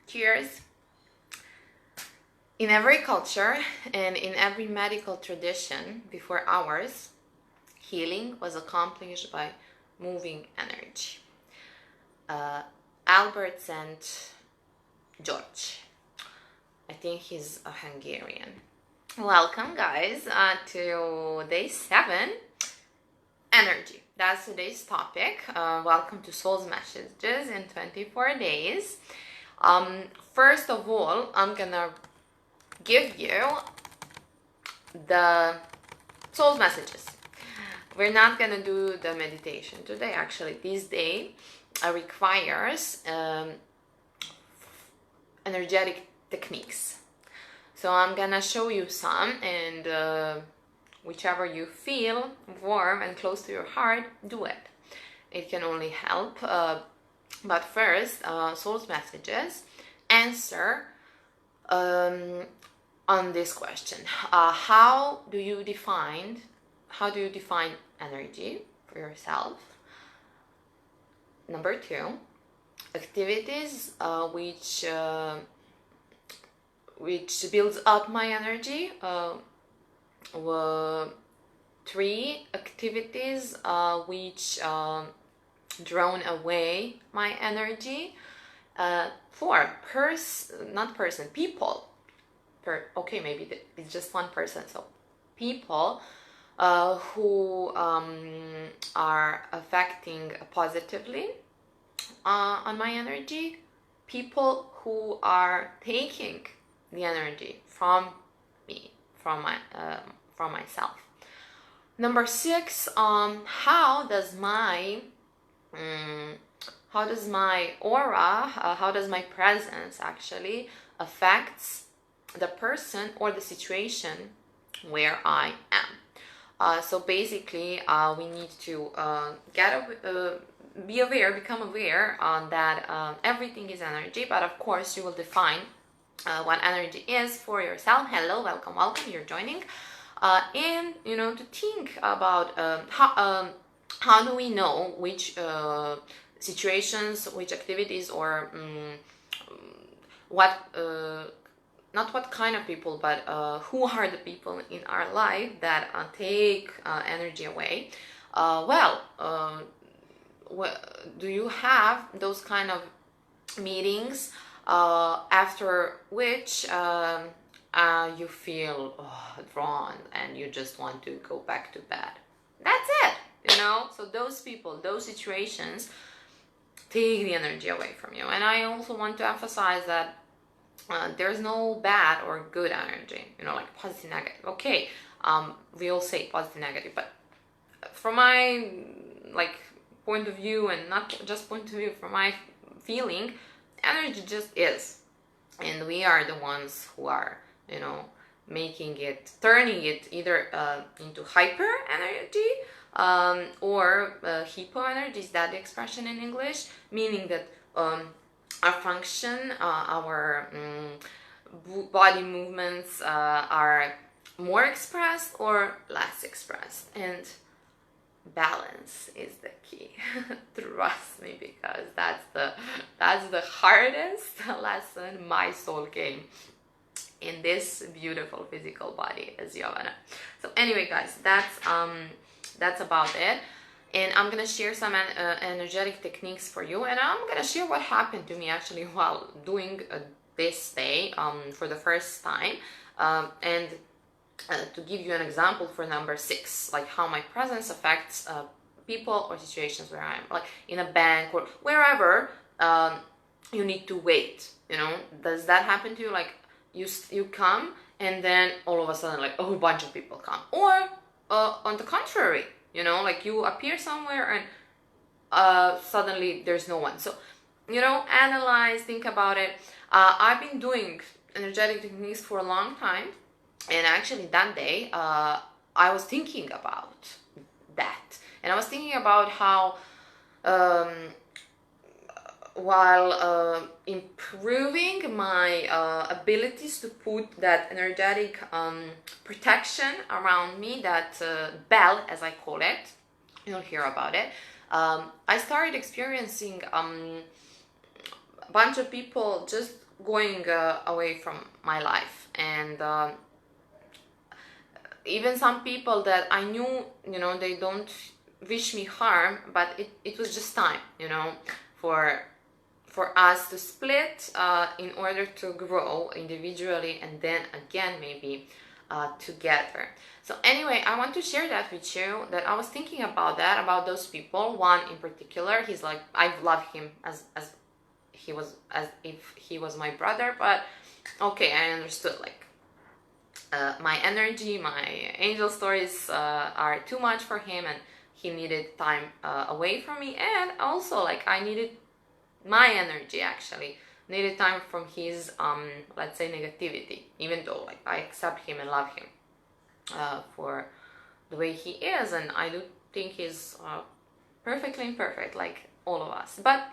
Cheers. In every culture and in every medical tradition before ours, healing was accomplished by moving energy. Albert St. George. I think he's a Hungarian. Welcome, guys, to day 7, energy. That's today's topic. Welcome to Soul's Messages in 24 days. First of all, I'm gonna give you the Soul's messages. We're not gonna do the meditation today. Actually, this day requires energetic techniques. So I'm gonna show you some, and whichever you feel warm and close to your heart, do it. It can only help. But first, Soul's messages answer on this question: how do you define energy for yourself? Number 2, activities which builds up my energy. 3, activities which drone away my energy. 4, people. Okay, maybe it's just one person. So people who are affecting positively on my energy. People who are taking the energy from me, from myself. Number 6, how does my aura, how does my presence actually affects the person or the situation where I am. So basically, we need to become aware that everything is energy, but of course you will define what energy is for yourself. Hello, welcome, you're joining. And to think about how do we know which situations, which activities, or not what kind of people, but who are the people in our life that take energy away. Do you have those kind of meetings after which you feel drawn and you just want to go back to bed? That's it, so those people, those situations take the energy away from you. And I also want to emphasize that there's no bad or good energy, like positive, negative. Okay, we all say positive, negative, but from my point of view, and not just point of view, from my feeling, energy just is, and we are the ones who are turning it either into hyper energy or hypo energy. Is that the expression in English? Meaning that our function, our body movements are more expressed or less expressed, and balance is the key. Trust me, because that's the hardest lesson my soul gained in this beautiful physical body as Yovana. So anyway, guys, that's about it. And I'm gonna share some energetic techniques for you, and I'm gonna share what happened to me actually while doing this day for the first time, and to give you an example for number 6, like how my presence affects people or situations where I'm, like in a bank or wherever you need to wait. Does that happen to you? Like you come and then all of a sudden like a whole bunch of people come, or on the contrary, like you appear somewhere and suddenly there's no one. So analyze, think about it. I've been doing energetic techniques for a long time, and actually that day I was thinking about that, and I was thinking about how while improving my abilities to put that energetic protection around me, that bell as I call it, you'll hear about it, I started experiencing a bunch of people just going away from my life. And even some people that I knew, they don't wish me harm, but it was just time, for us to split in order to grow individually, and then again maybe together. So anyway, I want to share that with you, that I was thinking about that, about those people. One in particular, he's like, I love him as if he was my brother, but okay, I understood, like, my energy, my angel stories are too much for him, and he needed time away from me, and also, like, I needed my energy, actually needed time from his let's say negativity, even though, like, I accept him and love him for the way he is, and I do think he's perfectly imperfect, like all of us, but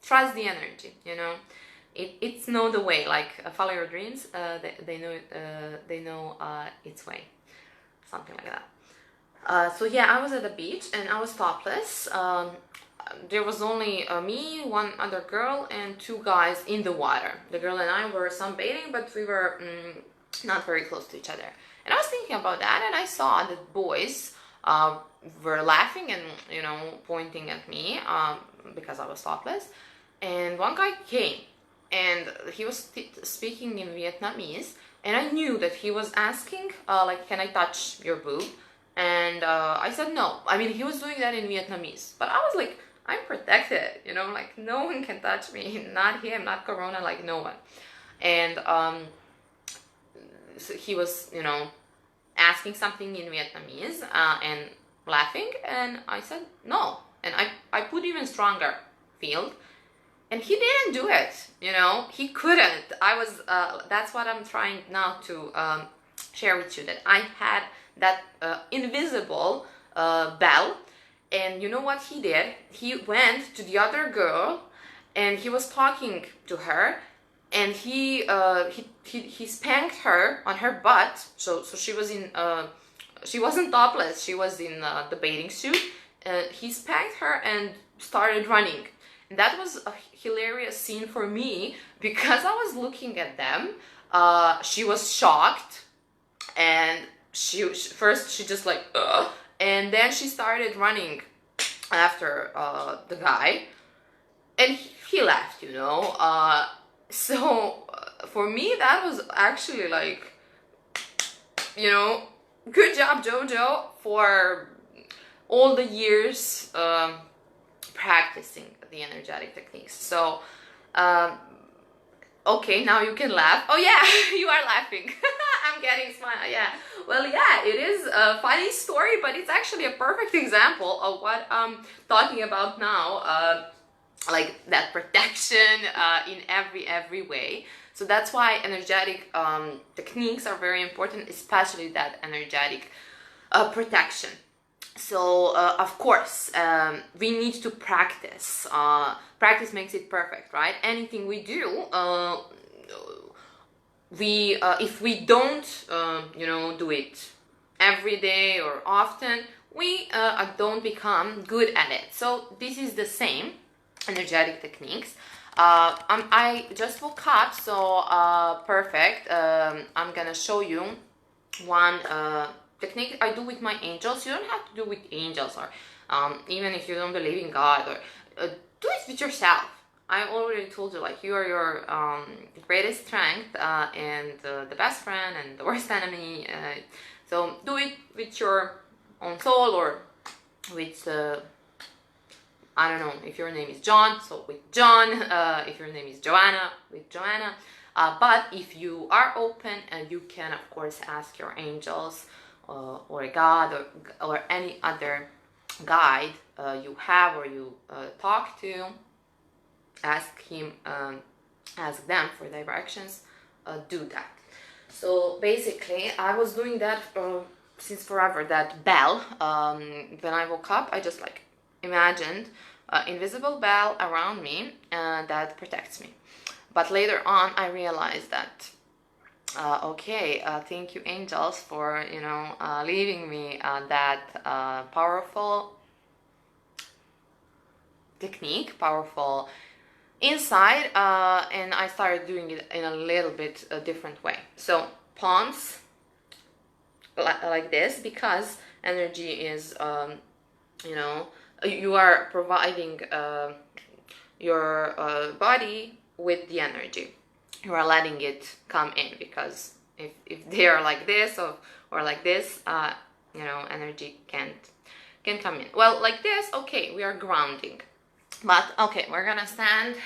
trust the energy, it's know the way, like follow your dreams, they know its way, something like that. So yeah, I was at the beach and I was topless. There was only me, one other girl, and two guys in the water. The girl and I were sunbathing, but we were not very close to each other. And I was thinking about that, and I saw that boys were laughing and, pointing at me because I was topless. And one guy came, and he was speaking in Vietnamese, and I knew that he was asking, like, can I touch your boob? And I said no. I mean, he was doing that in Vietnamese, but I was like, I'm protected, like, no one can touch me, not him, not Corona, like, no one. And so he was, asking something in Vietnamese and laughing, and I said no. And I put even stronger field, and he didn't do it, he couldn't. That's what I'm trying now to share with you, that I had that invisible bell. And you know what he did? He went to the other girl, and he was talking to her, and he spanked her on her butt. So she was in she wasn't topless, she was in the bathing suit. He spanked her and started running. And that was a hilarious scene for me, because I was looking at them. She was shocked, and she just like and then she started running after the guy, and he left, so for me that was actually like, good job, Jojo, for all the years practicing the energetic techniques. So okay, now you can laugh. Oh yeah, you are laughing. I'm getting smile. Yeah. Well, yeah, it is a funny story, but it's actually a perfect example of what I'm talking about now. Like that protection in every way. So that's why energetic techniques are very important, especially that energetic protection. So of course we need to practice. Practice makes it perfect, right? Anything we do, if we don't do it every day or often, we don't become good at it. So this is the same energetic techniques. I just woke up, so perfect. I'm gonna show you one technique I do with my angels. You don't have to do with angels, or even if you don't believe in God, or do it with yourself. I already told you, like, you are your greatest strength and the best friend and the worst enemy. So do it with your own soul, or with I don't know, if your name is John, so with John. If your name is Joanna, with Joanna. But if you are open, you can of course ask your angels or God, or any other guide you have, or you talk to. Ask them for directions. Do that. So basically, I was doing that since forever. That bell. When I woke up, I just like imagined invisible bell around me that protects me. But later on, I realized that okay, thank you, angels, for leaving me that powerful technique, powerful inside, and I started doing it in a little bit different way. So palms like this, because energy is, you know, you are providing your body with the energy. You are letting it come in, because if they are like this or like this, you know, energy can come in. Well, like this, okay, we are grounding. But okay, we're gonna stand.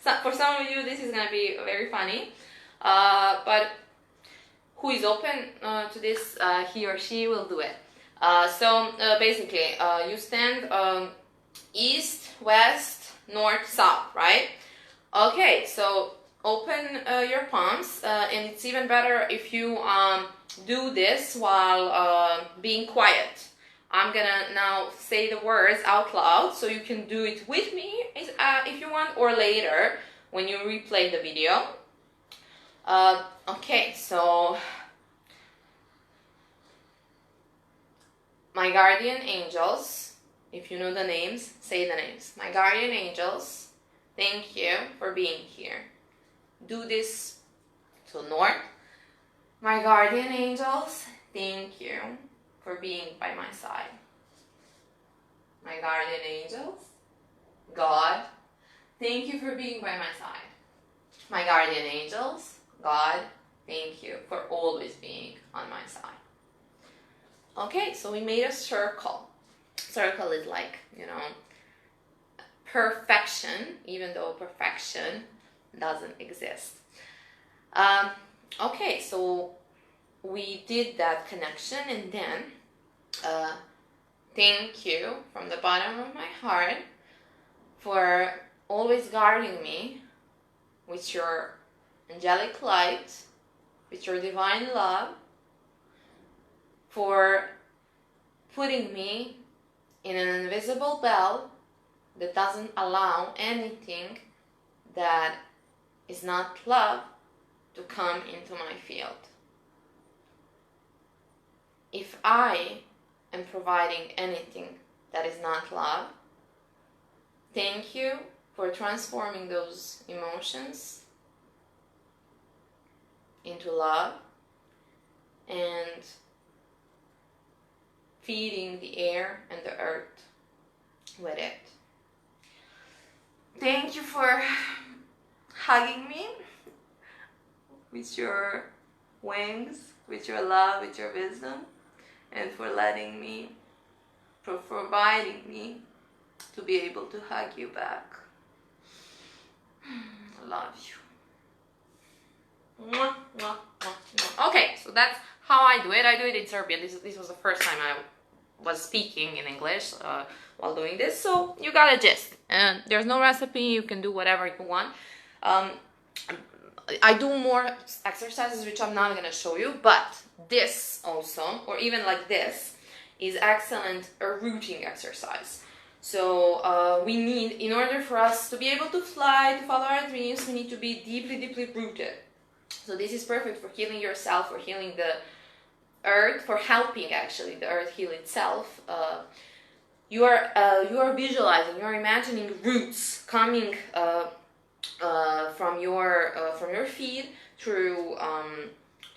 So for some of you, this is gonna be very funny. But who is open to this, he or she will do it. So basically, you stand east, west, north, south, right? Okay, so open your palms, and it's even better if you do this while being quiet. I'm gonna now say the words out loud, so you can do it with me if you want, or later when you replay the video. Okay, so my guardian angels, if you know the names, say the names. My guardian angels, thank you for being here. Do this to north. My guardian angels, thank you for being by my side. My guardian angels, God, thank you for being by my side. My guardian angels, God, thank you for always being on my side. Okay, so we made a circle. Circle is like, you know, perfection, even though perfection doesn't exist. Okay, so we did that connection, and then thank you from the bottom of my heart for always guarding me with your angelic light, with your divine love, for putting me in an invisible bell that doesn't allow anything that is not love to come into my field. If I am providing anything that is not love, thank you for transforming those emotions into love and feeding the air and the earth with it. Thank you for hugging me with your wings, with your love, with your wisdom, and for letting me, for providing me to be able to hug you back. I love you. Mwah, mwah, mwah, mwah. Okay, so that's how I do it. I do it in Serbian. This was the first time I was speaking in English while doing this, so you got a gist. And there's no recipe, you can do whatever you want. I do more exercises which I'm not gonna show you, but this also, or even like this, is excellent rooting exercise. So we need, in order for us to be able to fly, to follow our dreams, we need to be deeply, deeply rooted. So this is perfect for healing yourself, for healing the earth, for helping actually the earth heal itself. You are visualizing, you are imagining roots coming from your feet through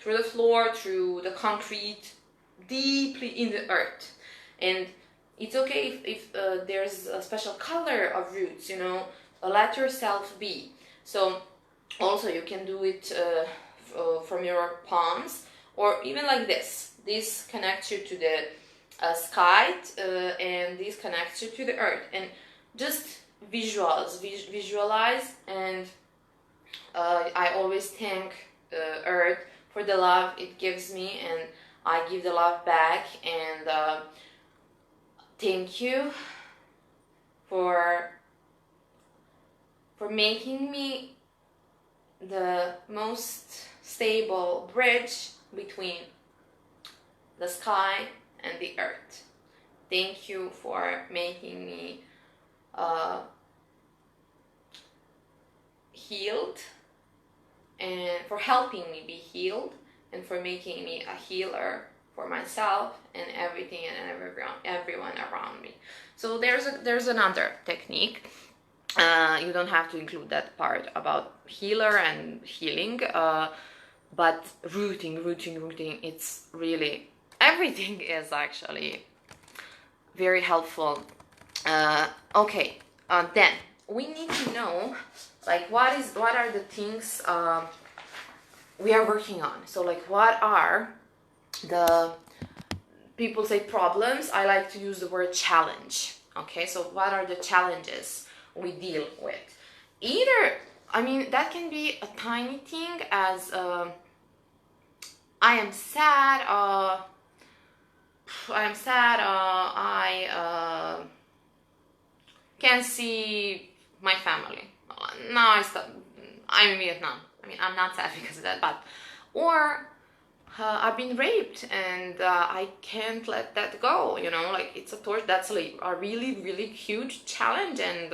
the floor, through the concrete, deeply in the earth. And it's okay if there's a special color of roots, you know, let yourself be. So also you can do it from your palms, or even like this. This connects you to the sky, and this connects you to the earth. And just visualize, and I always thank the earth for the love it gives me, and I give the love back. And thank you for making me the most stable bridge between the sky and the earth. Thank you for making me healed, and for helping me be healed, and for making me a healer for myself and everything and everyone around me. So there's another technique. You don't have to include that part about healer and healing, but rooting, it's really, everything is actually very helpful. Okay, then we need to know, like, what are the things we are working on. So, like, what are the, people say problems, I like to use the word challenge. Okay, so what are the challenges we deal with? Either, I mean, that can be a tiny thing as I am sad, I can't see my family. Now I'm in Vietnam. I mean, I'm not sad because of that, but, or I've been raped and I can't let that go, you know, like, it's a torture. That's like a really huge challenge. And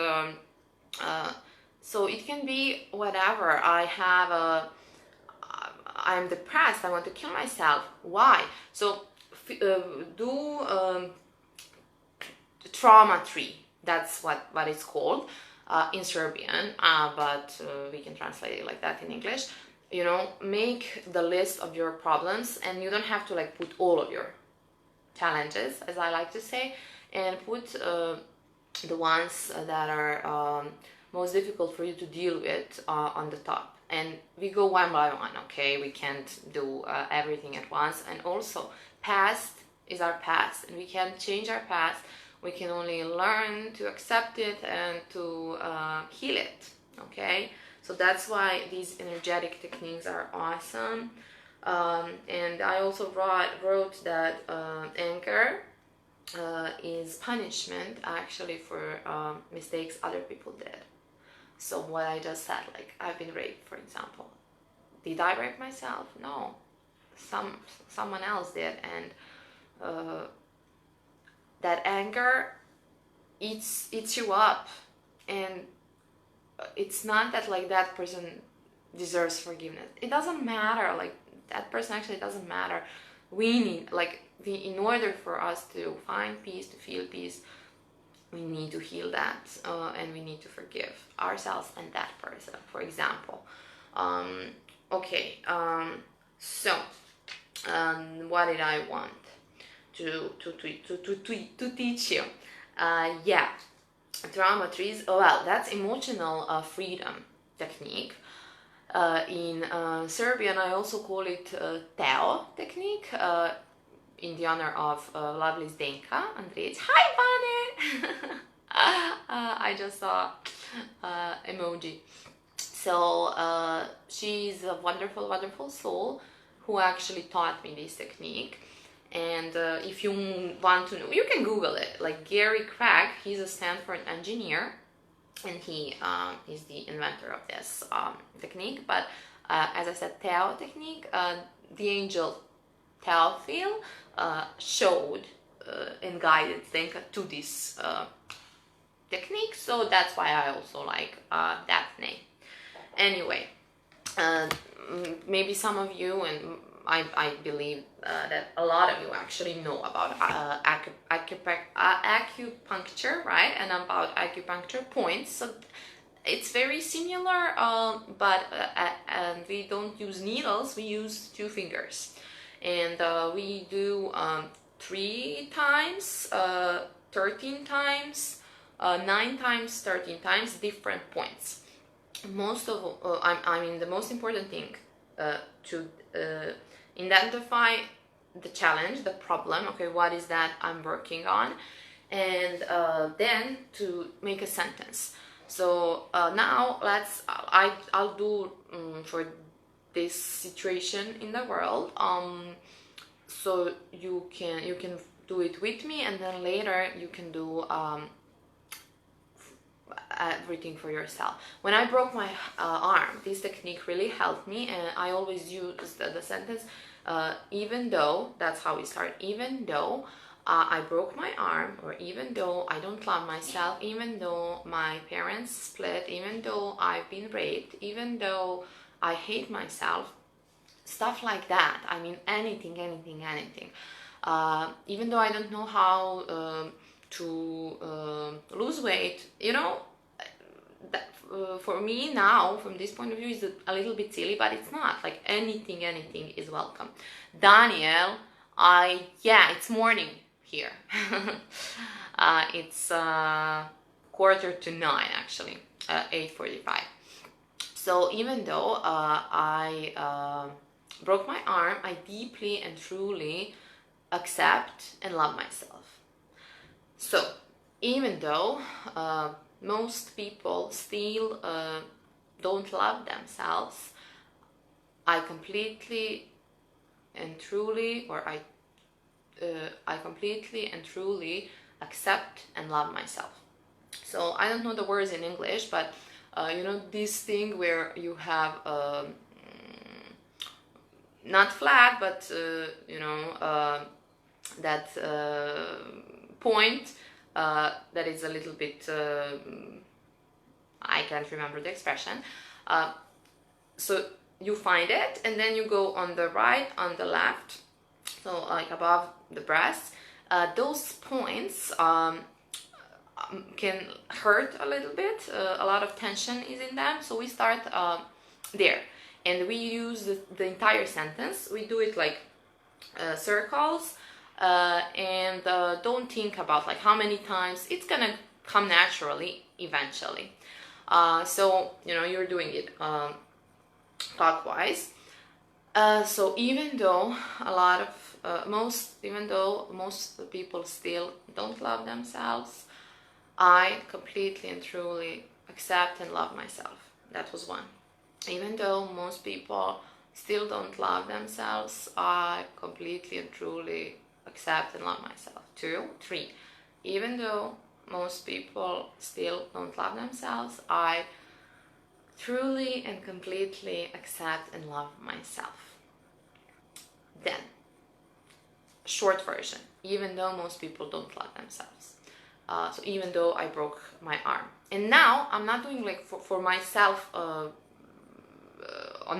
so it can be whatever. I'm depressed, I want to kill myself. Why? So do trauma tree, that's what it's called in Serbian, but we can translate it like that in English. You know, make the list of your problems, and you don't have to like put all of your challenges, as I like to say, and put the ones that are most difficult for you to deal with on the top. And we go one by one, okay? We can't do everything at once. And also, past is our past, and we can't change our past. We can only learn to accept it and to heal it, okay? So that's why these energetic techniques are awesome. And I also wrote that anger is punishment actually for mistakes other people did. So what I just said, like, I've been raped, for example. Did I rape myself? No. Someone else did. And that anger eats you up. And it's not that like that person deserves forgiveness. It doesn't matter. Like, that person actually doesn't matter. We need, like, in order for us to find peace, to feel peace, we need to heal that, and we need to forgive ourselves and that person, for example. Okay, so what did I want to teach you? Yeah, drama trees. Oh, well, that's emotional freedom technique. In Serbian, I also call it Teo technique, in the honor of lovely Zdenka Andrej. Hi, Vane! I just saw emoji. So she's a wonderful soul who actually taught me this technique. And if you want to know, you can Google it. Like, Gary Craig, he's a Stanford engineer, and he is the inventor of this technique. But as I said, Tao technique, the angel Teofil showed and guided Zenka to this technique, so that's why I also like that name. Anyway, maybe some of you, and I believe that a lot of you actually know about acupuncture, right? And about acupuncture points. So it's very similar, but and we don't use needles, we use 2 fingers. And we do 3 times, 13 times, 9 times, 13 times, different points. Most of, I mean, the most important thing to identify the challenge, the problem, okay, what is that I'm working on, and then to make a sentence. So now I'll do for this situation in the world, so you can do it with me, and then later you can do everything for yourself. When I broke my arm, this technique really helped me, and I always use the sentence, even though, that's how we start, even though I broke my arm, or even though I don't love myself, even though my parents split, even though I've been raped, even though I hate myself, stuff like that. I mean, anything. Even though I don't know how to lose weight, you know, that, for me now, from this point of view, is a little bit silly, but it's not. Like anything is welcome. Daniel, yeah, it's morning here. It's 8:45 actually, 8:45. So even though I broke my arm, I deeply and truly accept and love myself. So even though most people still don't love themselves, I completely and truly, I completely and truly accept and love myself. So I don't know the words in English, but you know, this thing where you have not flat, but you know, that point that is a little bit, I can't remember the expression. So you find it, and then you go on the right, on the left, so like above the breast. Those points can hurt a little bit. A lot of tension is in them, so we start there, and we use the entire sentence. We do it like circles, and don't think about like how many times. It's gonna come naturally eventually. So you know, you're doing it clockwise. So even though even though most people still don't love themselves, I completely and truly accept and love myself. That was one. Even though most people still don't love themselves, I completely and truly accept and love myself. 2, 3. Even though most people still don't love themselves, I truly and completely accept and love myself. Then, short version. Even though most people don't love themselves. So even though I broke my arm. And now I'm not doing like for myself on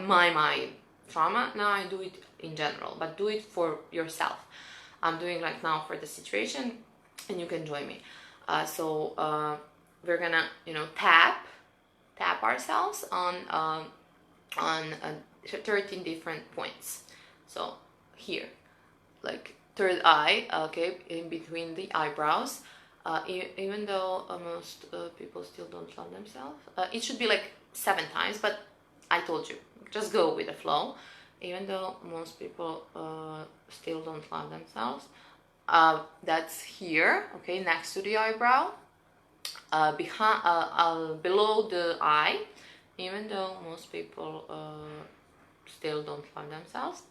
my trauma. Now I do it in general, but do it for yourself. I'm doing like now for the situation, and you can join me. So we're gonna, you know, tap ourselves on 13 different points. So here, like third eye, okay, in between the eyebrows. Even though most people still don't love themselves, it should be like 7 times, but I told you, just go with the flow. Even though most people still don't love themselves, that's here, okay, next to the eyebrow, below the eye. Even though most people still don't love themselves,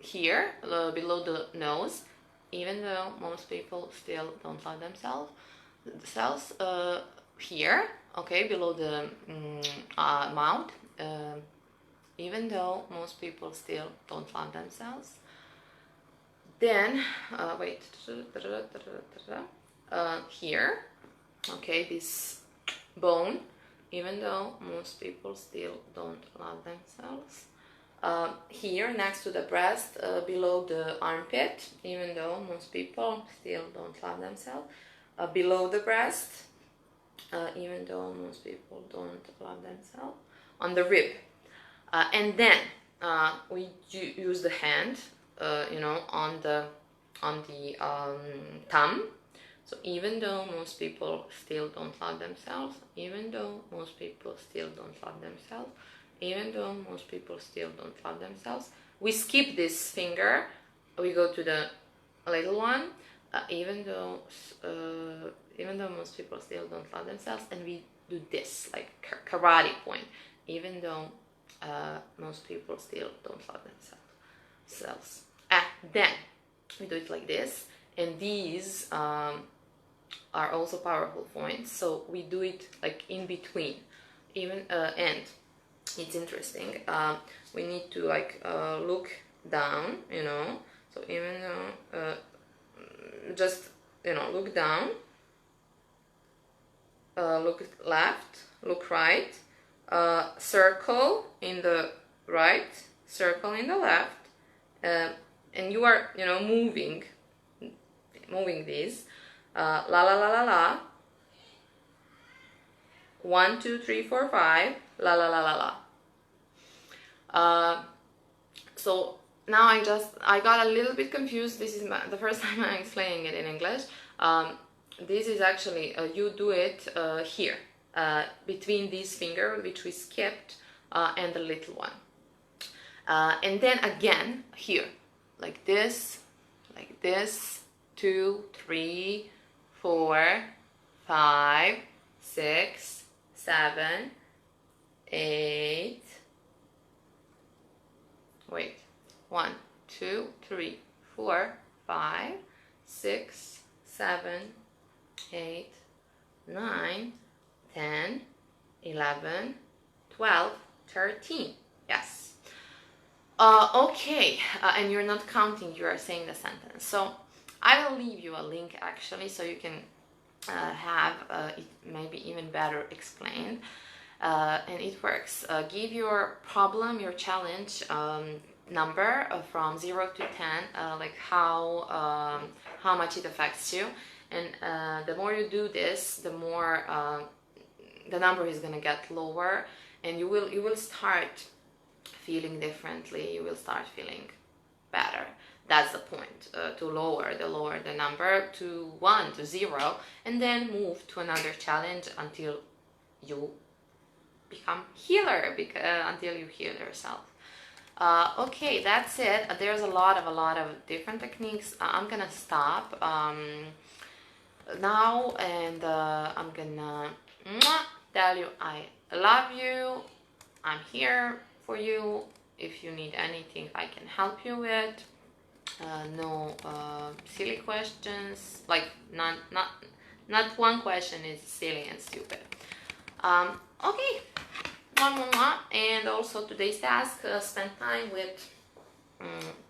here, below the nose. Even though most people still don't love themselves, here, okay, below the mouth. Even though most people still don't love themselves. Then, wait, here, okay, this bone. Even though most people still don't love themselves. Here next to the breast, below the armpit, even though most people still don't love themselves. Below the breast, even though most people don't love themselves. On the rib. And then we use the hand, you know, on the thumb. So even though most people still don't love themselves, even though most people still don't love themselves, even though most people still don't love themselves, we skip this finger, we go to the little one, even though most people still don't love themselves, and we do this, like karate point, even though most people still don't love themselves. Then we do it like this, and these are also powerful points, so we do it like in between, even and it's interesting. We need to like look down, you know. So even though just, you know, look down, look left, look right, circle in the right, circle in the left, and you are, you know, moving these. La la la la la. 1, 2, 3, 4, 5, la la la la la. So now I got a little bit confused. This is the first time I'm explaining it in English. This is actually, you do it here, between this finger, which we skipped, and the little one. And then again, here, like this, 2, 3, 4, 5, 6, 7, 8, wait, 1, 2, 3, 4, 5, 6, 7, 8, 9, 10, 11, 12, 13. Yes. Okay, and you're not counting, you are saying the sentence. So I will leave you a link actually, so you can have it maybe even better explained. And it works. Give your problem, your challenge number from 0 to 10, like how much it affects you. And the more you do this, the more the number is gonna get lower, and you will start feeling differently. You will start feeling better. That's the point, to lower the number to 1, to 0, and then move to another challenge until you become healer, until you heal yourself. Okay, that's it. There's a lot of different techniques. I'm gonna stop now, and I'm gonna tell you I love you. I'm here for you. If you need anything, I can help you with. No silly questions. Like not one question is silly and stupid. Okay. And also today's task: spend time with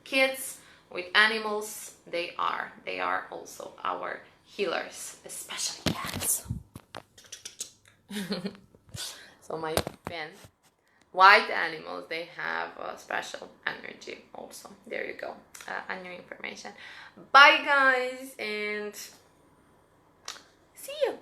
kids, with animals. They are also our healers, especially cats. So my pen. White animals, they have a special energy also. There you go, a new information. Bye guys, and see you.